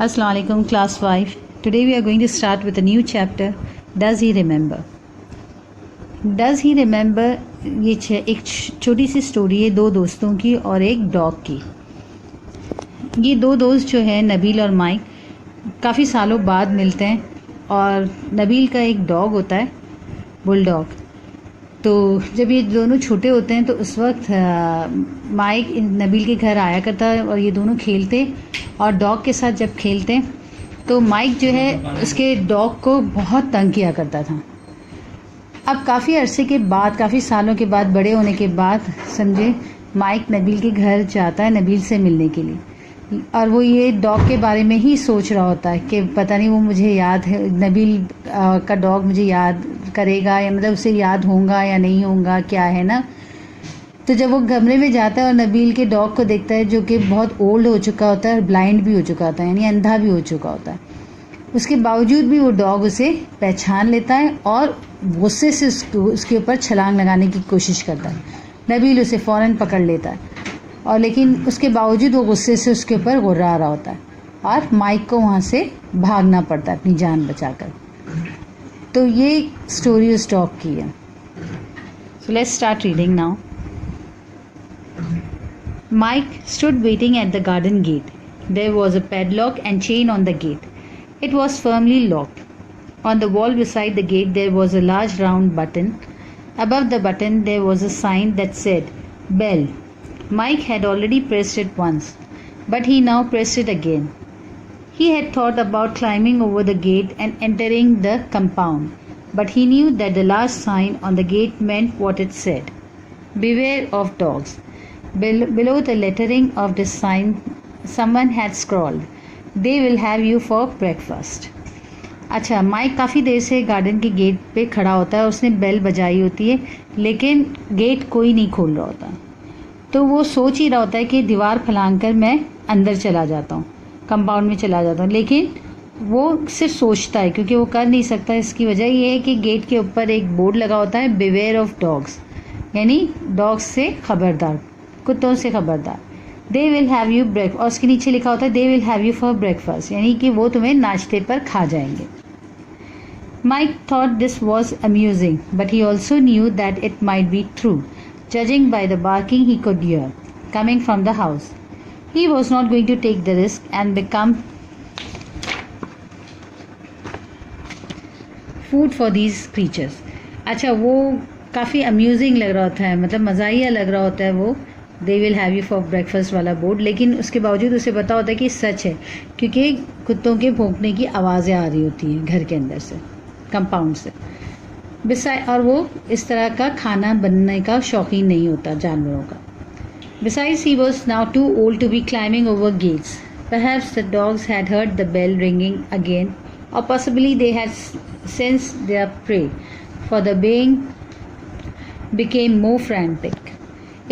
Assalamu alaikum class 5. Today we are going to start with a new chapter. Does he remember? Does he remember ये एक छोटी सी story है दो दोस्तों की और एक डॉग की। ये दो दोस्त जो है नबील और माइक काफ़ी सालों बाद मिलते हैं और नबील का एक डॉग होता है बुलडॉग। तो जब ये दोनों छोटे होते हैं तो उस वक्त माइक नबील के घर आया करता है और ये दोनों खेलते और डॉग के साथ जब खेलते तो माइक जो है उसके डॉग को बहुत तंग किया करता था। अब काफ़ी अरसे के बाद, काफ़ी सालों के बाद, बड़े होने के बाद समझे माइक नबील के घर जाता है नबील से मिलने के लिए और वो ये डॉग के बारे में ही सोच रहा होता है कि पता नहीं वो मुझे याद है, नबील का डॉग मुझे याद करेगा या मतलब उसे याद होगा या नहीं होगा, क्या है ना। तो जब वो कमरे में जाता है और नबील के डॉग को देखता है जो कि बहुत ओल्ड हो चुका होता है और ब्लाइंड भी हो चुका होता है, यानी अंधा भी हो चुका होता है, उसके बावजूद भी वो डॉग उसे पहचान लेता है और गुस्से से उसके ऊपर छलांग लगाने की कोशिश करता है। नबील उसे फ़ौरन पकड़ लेता है और लेकिन उसके बावजूद वो गुस्से से उसके ऊपर गुर्रा रहा होता है और माइक को वहाँ से भागना पड़ता है अपनी जान बचाकर। तो ये स्टोरी उस डॉग की है। So let's start reading now. Mike stood waiting at the garden gate. There was a padlock and chain on the gate. It was firmly locked. On the wall beside the gate there was a large round button. Above the button there was a sign that said, "Bell." Mike had already pressed it once, but he now pressed it again. He had thought about climbing over the gate and entering the compound, but he knew that the large sign on the gate meant what it said. "Beware of dogs." Below the lettering of this sign, someone had scrawled, "They will have you for breakfast." अच्छा, mic काफ़ी देर से garden के gate पे खड़ा होता है। उसने bell बजाई होती है लेकिन गेट कोई नहीं खोल रहा होता। तो वो सोच ही रहा होता है कि दीवार फलांग कर मैं अंदर चला जाता हूँ, कंपाउंड में चला जाता हूँ, लेकिन वो सिर्फ सोचता है क्योंकि वो कर नहीं सकता। इसकी वजह ये है कि गेट के ऊपर एक बोर्ड लगा होता है, "बिवेयर ऑफ डॉग्स", यानी डॉग्स से खबरदार, कुत्तों से खबरदार। They will have you break, और उसके नीचे लिखा होता है they will have you for breakfast, यानी कि वो तुम्हें नाश्ते पर खा जाएंगे। Mike thought this was amusing but he also knew that it might be true, judging by the barking he could hear coming from the house. He was not going to take the risk and become food for these creatures. अच्छा, वो काफ़ी amusing लग रहा होता है, मतलब मज़ाहिया लग रहा होता है वो दे will have you for breakfast वाला बोर्ड, लेकिन उसके बावजूद उसे पता होता है कि सच है क्योंकि कुत्तों के भौंकने की आवाज़ें आ रही होती हैं घर के अंदर से, कंपाउंड से। और वो इस तरह का खाना बनने का शौकीन नहीं होता जानवरों का। Besides, he was now too old to be climbing over gates. Perhaps the dogs had heard the bell ringing again, or possibly they had sensed their prey, for the baying became more frantic.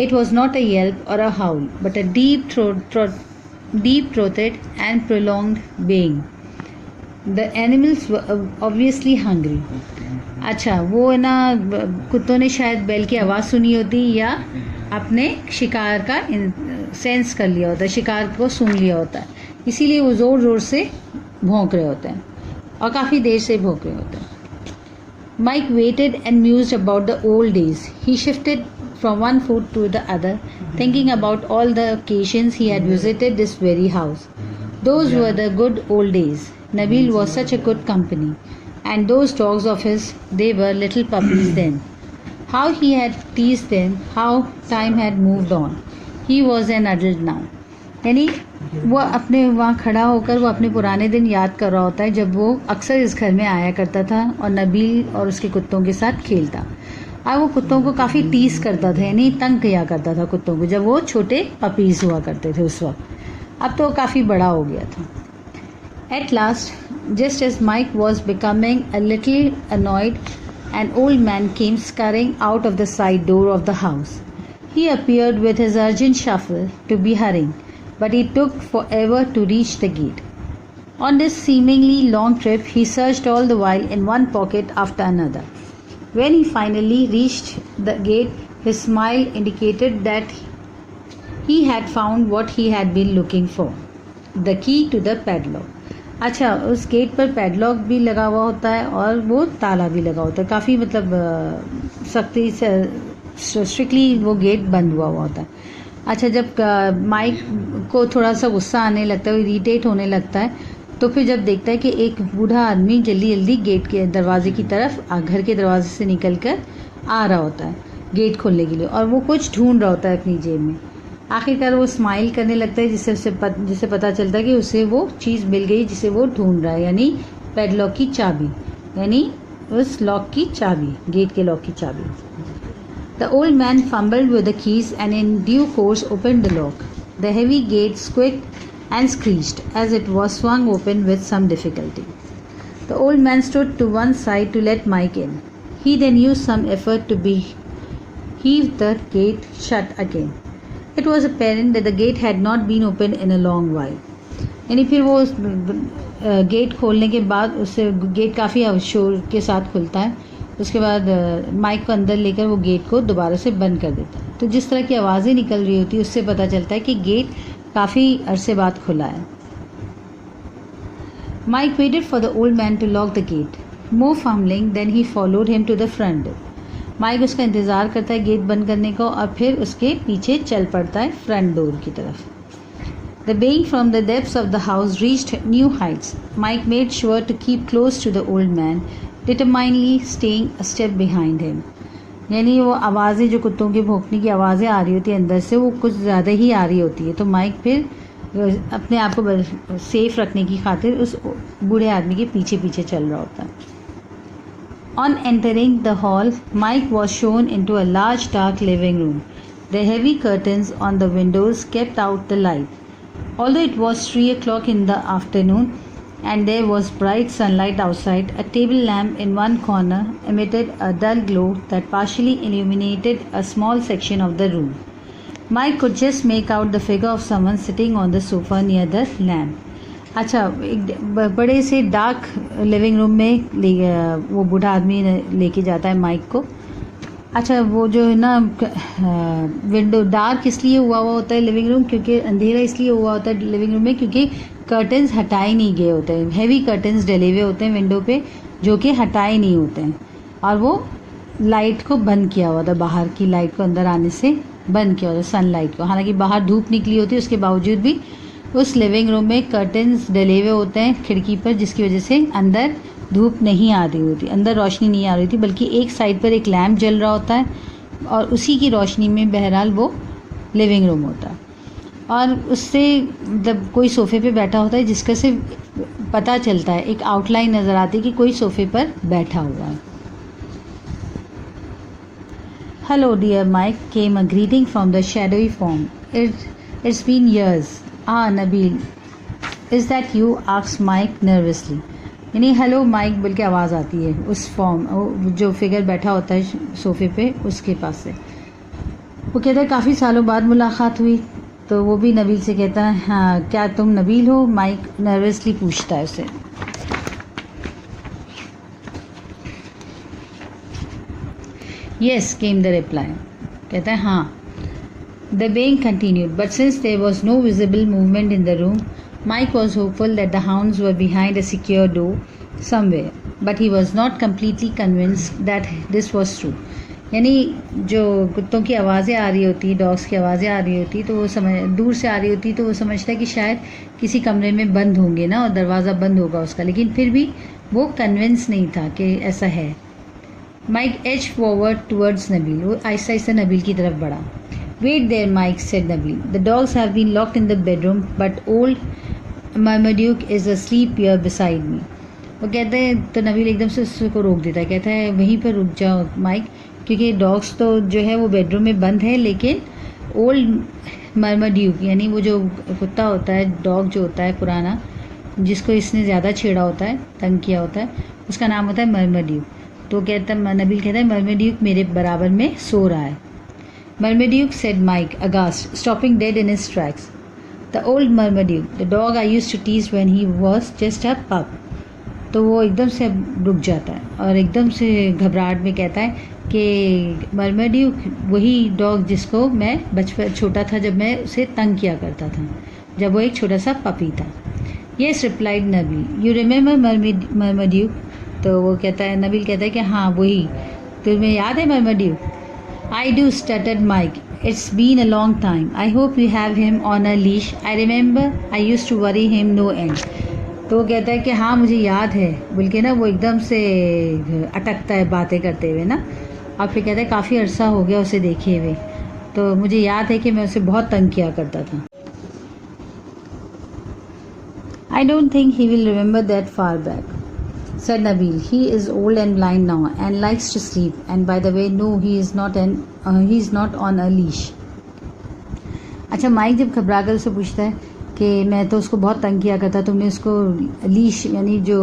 It was not a yelp or a howl, but a deep-throated and prolonged baying. The animals were obviously hungry. अच्छा, वो ना कुत्तों ने शायद बैल की आवाज़ सुनी होती या अपने शिकार का सेंस कर लिया होता है, शिकार को सूंघ लिया होता है, इसीलिए वो ज़ोर ज़ोर से भौंक रहे होते हैं और काफ़ी देर से भौंक रहे होते हैं। Mike waited and mused about the old days. He shifted from one foot to the other, thinking about all the occasions he had visited this very house. Those were the good old days. Nabil was such a good company. And those dogs of his, they were little puppies then. How he had teased them, how time had moved on. He was an adult now. यानी वो अपने वहाँ खड़ा होकर वो अपने पुराने दिन याद कर रहा होता है जब वो अक्सर इस घर में आया करता था और नबील और उसके कुत्तों के साथ खेलता। और वो कुत्तों को काफ़ी टीस करता था, यानी तंग किया करता था कुत्तों को जब वो छोटे पपीज़ हुआ करते थे उस वक्त। अब तो काफ़ी बड़ा हो गया था। At last, just as Mike was becoming a little annoyed, an old man came scurrying out of the side door of the house. He appeared with his urgent shuffle to be hurrying, but it took forever to reach the gate. On this seemingly long trip, he searched all the while in one pocket after another. When he finally reached the gate, his smile indicated that he had found what he had been looking for, the key to the padlock. अच्छा, उस gate पर padlock भी लगा हुआ होता है और वो ताला भी लगा होता है, काफ़ी मतलब सख्ती से स्ट्रिक्टली वो गेट बंद हुआ होता है। अच्छा, जब माइक को थोड़ा सा गुस्सा आने लगता है, इरिटेट होने लगता है, तो फिर जब देखता है कि एक बूढ़ा आदमी जल्दी जल्दी गेट के दरवाजे की तरफ घर के दरवाजे से निकल कर आ रहा होता है गेट खोलने के लिए, और वो कुछ ढूंढ रहा होता है अपनी जेब में। आखिरकार वो स्माइल करने लगता है, जिससे पता चलता है कि उसे वो चीज़ मिल गई जिसे वो ढूंढ रहा है, यानी पैडलॉक की चाबी, यानी उस लॉक की चाबी, गेट के लॉक की चाबी। The old man fumbled with the keys and in due course opened the lock. The heavy gate squeaked and screeched as it was swung open with some difficulty. The old man stood to one side to let Mike in. He then used some effort to heave the gate shut again. It was apparent that the gate had not been opened in a long while. यानी फिर वो gate खोलने के बाद उससे gate काफ़ी शोर के साथ खुलता है। उसके बाद माइक को अंदर लेकर वो गेट को दोबारा से बंद कर देता है। तो जिस तरह की आवाज़ें निकल रही होती है उससे पता चलता है कि गेट काफ़ी अरसे बाद खुला है। Mike waited for the old man to lock the gate, more fumbling then he followed him to the front door. Mike उसका इंतज़ार करता है गेट बंद करने को और फिर उसके पीछे चल पड़ता है फ्रंट डोर की तरफ। The baying from the depths of the house reached new heights. Mike made sure to keep close to the old man, determinedly staying a step behind him. यानी वो आवाज़ें जो कुत्तों के भौंकने की आवाज़ें आ रही होती है अंदर से, वो कुछ ज़्यादा ही आ रही होती है, तो माइक फिर अपने आप को सेफ रखने की खातिर उस बूढ़े आदमी के पीछे पीछे चल रहा होता है। On entering the hall, Mike was shown into a large dark living room. The heavy curtains on the windows kept out the light. Although it was 3 o'clock in the afternoon and there was bright sunlight outside, a table lamp in one corner emitted a dull glow that partially illuminated a small section of the room. Mike could just make out the figure of someone sitting on the sofa near the lamp. अच्छा, एक बड़े से dark living room में वो बूढ़ा आदमी लेके जाता है माइक को। अच्छा, वो जो है ना विंडो डार्क इसलिए हुआ होता है लिविंग रूम, क्योंकि अंधेरा इसलिए हुआ होता है लिविंग रूम में क्योंकि कर्टन्स हटाए नहीं गए होते हैं, हैवी कर्टन्स डले हुए होते हैं विंडो पे जो कि हटाए नहीं होते हैं, और वो लाइट को बंद किया हुआ था, बाहर की लाइट को अंदर आने से बंद किया हुआ था, सनलाइट को। हालांकि बाहर धूप निकली होती है उसके बावजूद भी उस लिविंग रूम में कर्टन्स डले हुए होते हैं खिड़की पर, जिसकी वजह से अंदर धूप नहीं आ रही होती, अंदर रोशनी नहीं आ रही थी, बल्कि एक साइड पर एक लैम्प जल रहा होता है और उसी की रोशनी में बहरहाल वो लिविंग रूम होता है। और उससे जब कोई सोफ़े पे बैठा होता है जिसका से पता चलता है, एक आउटलाइन नज़र आती है कि कोई सोफ़े पर बैठा हुआ है। Hello dear Mike came a greeting from the shadowy form. It's been years. Nabeel, is that you? Asked Mike nervously. यानी हेलो माइक बोल के आवाज़ आती है उस फॉर्म जो फिगर बैठा होता है सोफ़े पे उसके पास से। वो कहता है काफ़ी सालों बाद मुलाकात हुई, तो वो भी नबील से कहता है हाँ क्या तुम नबील हो? माइक नर्वसली पूछता है उसे। Yes came the reply. कहता है हाँ। The being continued, but since there was no visible movement in the room, Mike was hopeful that the hounds were behind a secure door somewhere, but he was not completely convinced that this was true. यानी जो कुत्तों की आवाज़ें आ रही होती, dogs की आवाज़ें आ रही होती, तो वो दूर से आ रही होती, तो वो समझता है कि शायद किसी कमरे में बंद होंगे ना और दरवाज़ा बंद होगा उसका, लेकिन फिर भी वो कन्विंस नहीं था कि ऐसा है। Mike edge forward towards Nabeel, वो आहिस्ता आहिस्ता नबील की तरफ बढ़ा। Wait there Mike, said Nabeel, the dogs have been locked in the bedroom but old Marmaduke is asleep here beside me. वो कहते हैं, तो नबील एकदम से उसको रोक देता है, कहता है वहीं पर रुक जाओ माइक, क्योंकि डॉग्स तो जो है वो बेडरूम में बंद है, लेकिन ओल्ड मर्माड्यूक यानी वो जो कुत्ता होता है, डॉग जो होता है पुराना, जिसको इसने ज़्यादा छेड़ा होता है, तंग किया होता है, उसका नाम होता है मर्माड्यूक। तो नबील कहता है मर्माड्यूक मेरे बराबर में सो रहा है। Marmaduke said Mike aghast, stopping dead in his tracks. The old Marmaduke, the dog I used to tease when he was just a pup. तो वो एकदम से रुक जाता है और एकदम से घबराहट में कहता है कि मर्माड्यूक वही डॉग जिसको मैं बचपन छोटा था जब मैं उसे तंग किया करता था, जब वो एक छोटा सा पपी था। Yes replied Nabeel, you remember Marmaduke? तो वो कहता है, नबील कहता है कि हाँ वही, तुम्हें याद है Marmaduke? I do, stuttered Mike, it's been a long time, I hope you have him on a leash, I remember I used to worry him no end. तो वो कहता है कि हाँ मुझे याद है, बोल के ना वो एकदम से अटकता है बातें करते हुए ना, और फिर कहता है काफ़ी अरसा हो गया उसे देखे हुए, तो मुझे याद है कि मैं उसे बहुत तंग किया करता था। I don't think he will remember that far back, said Nabil. He is old and blind now and likes to sleep. And by the way, no, he is not on a leash. अच्छा, mic जब घबरा कर उससे पूछता है कि मैं तो उसको बहुत तंग किया करता, तुमने उसको लीश यानी जो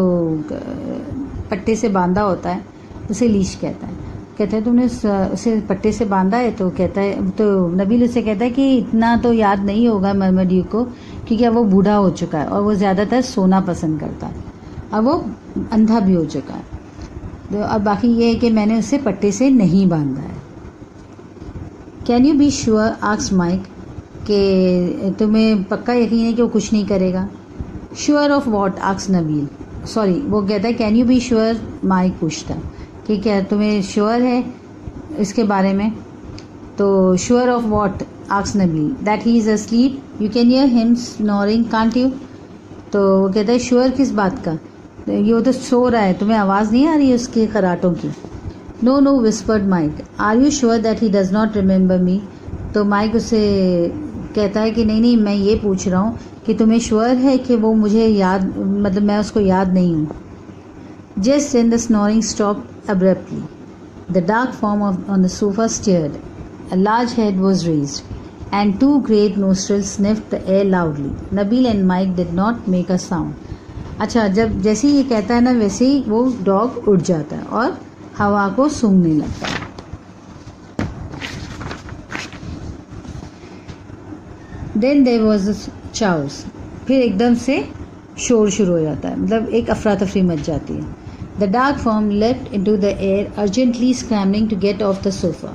पट्टे से बांधा होता है उसे लीश कहता है। कहता है तुमने उसे पट्टे से बांधा है? तो कहता है, तो नबील उससे कहता है कि इतना तो याद नहीं होगा मरमड्यूक को, क्योंकि अब वो बूढ़ा हो चुका है और वो ज़्यादातर सोना पसंद करता है, अब वो अंधा भी हो चुका है। तो अब बाकी ये है कि मैंने उसे पट्टे से नहीं बांधा है। Can you be sure, asked Mike, कि तुम्हें पक्का यकीन है कि वो कुछ नहीं करेगा? Sure of what, asked Nabeel. Sorry, वो कहता है can you be sure, Mike पूछता कि क्या तुम्हें श्योर है इसके बारे में? तो sure of what, asked Nabeel, that he is asleep, you can hear him snoring can't you? तो वो कहता है श्योर किस बात का, ये तो सो रहा है, तुम्हें आवाज़ नहीं आ रही है उसके खराटों की? No no, whispered Mike, are you sure that he does not remember me? तो माइक उसे कहता है कि नहीं नहीं, मैं ये पूछ रहा हूँ कि तुम्हें श्योर है कि वो मुझे याद, मतलब मैं उसको याद नहीं हूँ। Just then the snoring stopped abruptly. The dark form on the sofa stirred. A large head was raised, and two great nostrils sniffed the air loudly. Nabil and Mike did not make a sound. अच्छा, जब जैसे ही ये कहता है ना, वैसे ही वो dog उठ जाता है और हवा को सूंघने लगता है। Then there was a chaos. फिर एकदम से शोर शुरू हो जाता है, मतलब एक अफरा तफरी मच जाती है। The dark form leapt into the air, urgently scrambling to get off the sofa.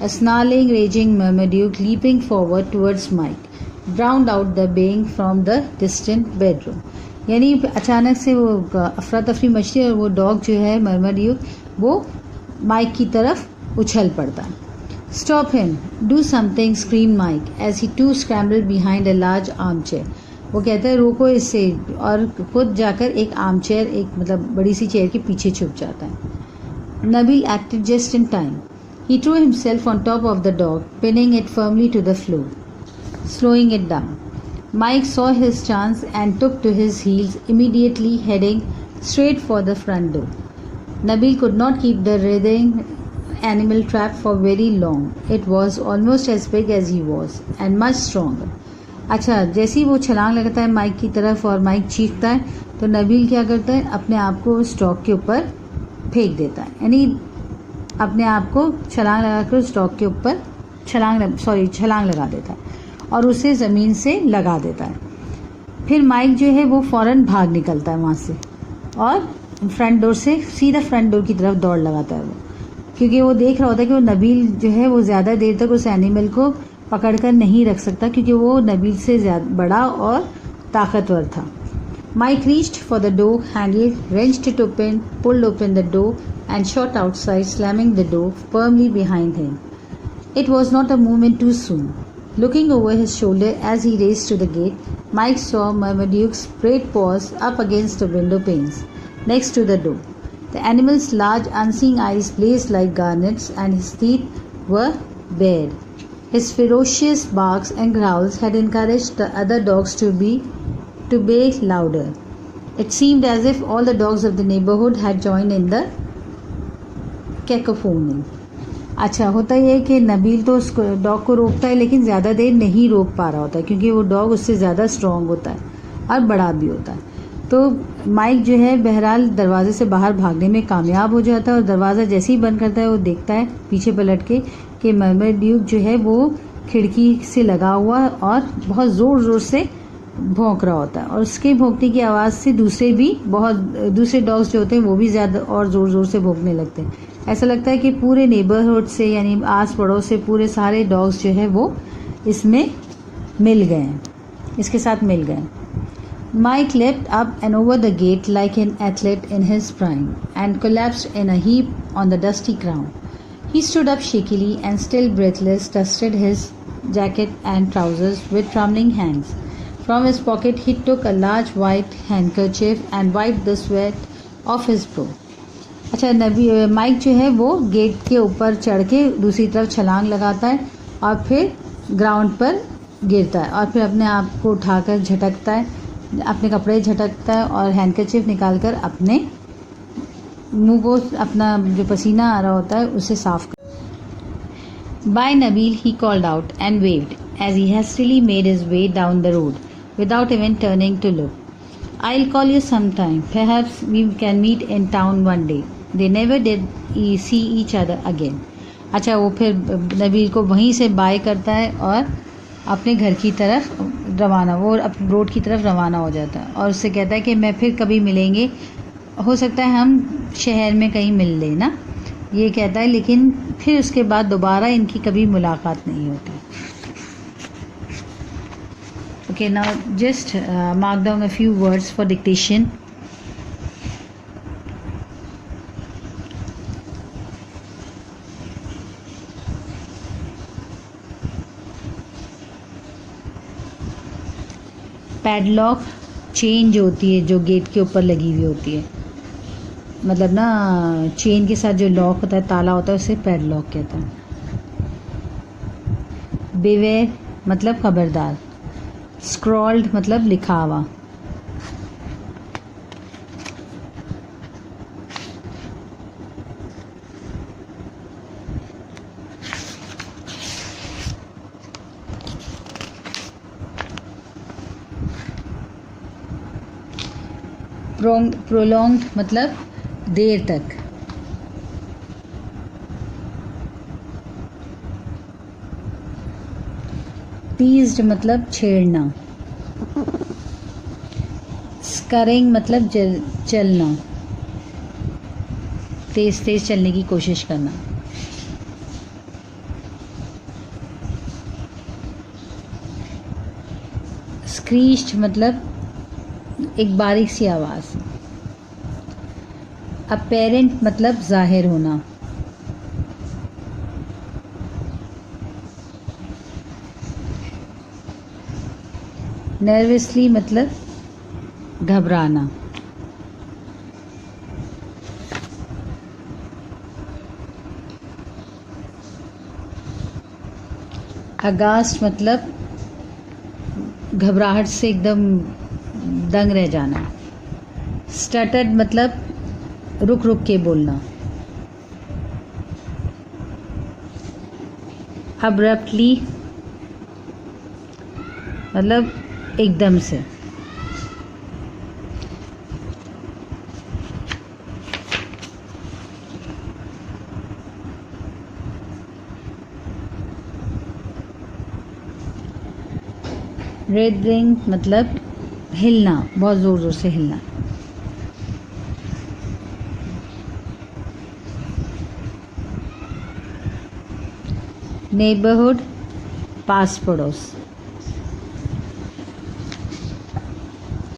A snarling, raging Marmaduke leaping forward towards Mike, drowned out the baying from the distant bedroom. यानी अचानक से वो अफरा तफरी मचती है और वो डॉग जो है मरमड्यूक वो माइक की तरफ उछल पड़ता है। Stop him! Do something! screamed Mike as he too scrambled behind a large armchair. वो कहता है रोको इससे, और खुद जाकर एक आर्म चेयर, एक मतलब बड़ी सी चेयर के पीछे छुप जाता है। Nabeel acted just in time. He threw himself on top of the dog, pinning it firmly to the floor, slowing it down. Mike saw his chance and took to his heels, immediately heading straight for the front door. Nabil could not keep the writhing animal trapped for very long. It was almost as big as he was and much stronger. अच्छा, जैसे ही वो छलांग लगाता है mic की तरफ और mic चीखता है, तो नबील क्या करता है, अपने आप को उस डॉग के ऊपर फेंक देता है, यानी अपने आप को छलांग लगाकर उस डॉग के ऊपर छलांग लगा देता है और उसे ज़मीन से लगा देता है। फिर माइक जो है वो फ़ौरन भाग निकलता है वहाँ से और फ्रंट डोर से सीधा फ्रंट डोर की तरफ दौड़ लगाता है वो, क्योंकि वो देख रहा होता है कि वो नबील जो है वो ज़्यादा देर तक उस एनिमल को पकड़कर नहीं रख सकता, क्योंकि वो नबील से ज़्यादा बड़ा और ताकतवर था। Mike reached for the door handle, wrenched it open, pulled open the door and shot outside, slamming the door firmly behind him. It was not a moment too soon. Looking over his shoulder as he raced to the gate, Mike saw Marmaduke's great paws up against the window panes next to the door. The animal's large unseeing eyes blazed like garnets and his teeth were bared. His ferocious barks and growls had encouraged the other dogs to bay louder. It seemed as if all the dogs of the neighborhood had joined in the cacophony. अच्छा, होता ये है कि नबील तो उस dog को रोकता है, लेकिन ज़्यादा देर नहीं रोक पा रहा होता है, क्योंकि वो डॉग उससे ज़्यादा स्ट्रॉन्ग होता है और बड़ा भी होता है। तो माइक जो है बहरहाल दरवाजे से बाहर भागने में कामयाब हो जाता है और दरवाज़ा जैसे ही बंद करता है वो देखता है पीछे पलट के कि मरमड्यूक जो है वो खिड़की से लगा हुआ और बहुत ज़ोर ज़ोर से भौंक रहा होता है, और उसके भौंकने की आवाज़ से दूसरे डॉग्स जो होते हैं वो भी ज़्यादा और ज़ोर ज़ोर से भौंकने लगते हैं। ऐसा लगता है कि पूरे नेबरहुड से, यानी आस पड़ोस से पूरे सारे डॉग्स जो है वो इसमें मिल गए हैं, इसके साथ मिल गए। Mike leapt up and over the gate like an athlete in his prime and collapsed in a heap on the dusty ground. He stood up shakily and, still breathless, dusted his jacket and trousers with trembling hands. From his pocket he took a large white handkerchief and wiped the sweat off his brow. अच्छा, mic जो है वो gate के ऊपर चढ़ के दूसरी तरफ छलांग लगाता है और फिर ग्राउंड पर गिरता है और फिर अपने आप को उठाकर झटकता है, अपने कपड़े झटकता है और हैंडकरचिप निकालकर अपने मुंह को, अपना जो पसीना आ रहा होता है उसे साफ कर। Bye Nabeel he called out and waved as he hastily made his way down the road without even turning to look. I'll call you sometime. Perhaps we can meet in town one day. They never did see each other again. अच्छा, वो फिर नबील को वहीं से bye करता है और अपने घर की तरफ रवाना, वो रोड की तरफ रवाना हो जाता है और उससे कहता है कि मैं फिर कभी मिलेंगे, हो सकता है हम शहर में कहीं मिल लें ना, ये कहता है। लेकिन फिर उसके बाद दोबारा इनकी कभी मुलाकात नहीं होती। Okay, now just mark down a few words for dictation. Padlock, chain जो होती है, जो गेट के ऊपर लगी हुई होती है, मतलब ना चेन के साथ जो लॉक होता है, ताला होता है, उसे पैडलॉक कहता है। बिवेयर मतलब खबरदार। स्क्रॉल्ड मतलब लिखा हुआ। प्रोलॉन्ग्ड मतलब देर तक। टीज्ड मतलब छेड़ना। स्करिंग मतलब चलना, तेज तेज चलने की कोशिश करना। स्क्रीच्ड मतलब एक बारीक सी आवाज़। अपेरेंट मतलब जाहिर होना। नर्वसली मतलब घबराना। अगास्ट मतलब घबराहट से एकदम दंग रह जाना। स्टटर्ड मतलब रुक रुक के बोलना। अब्रप्टली मतलब एकदम से। रेड रिंग मतलब हिलना, बहुत ज़ोर ज़ोर से हिलना। नेबरहुड पास पड़ोस।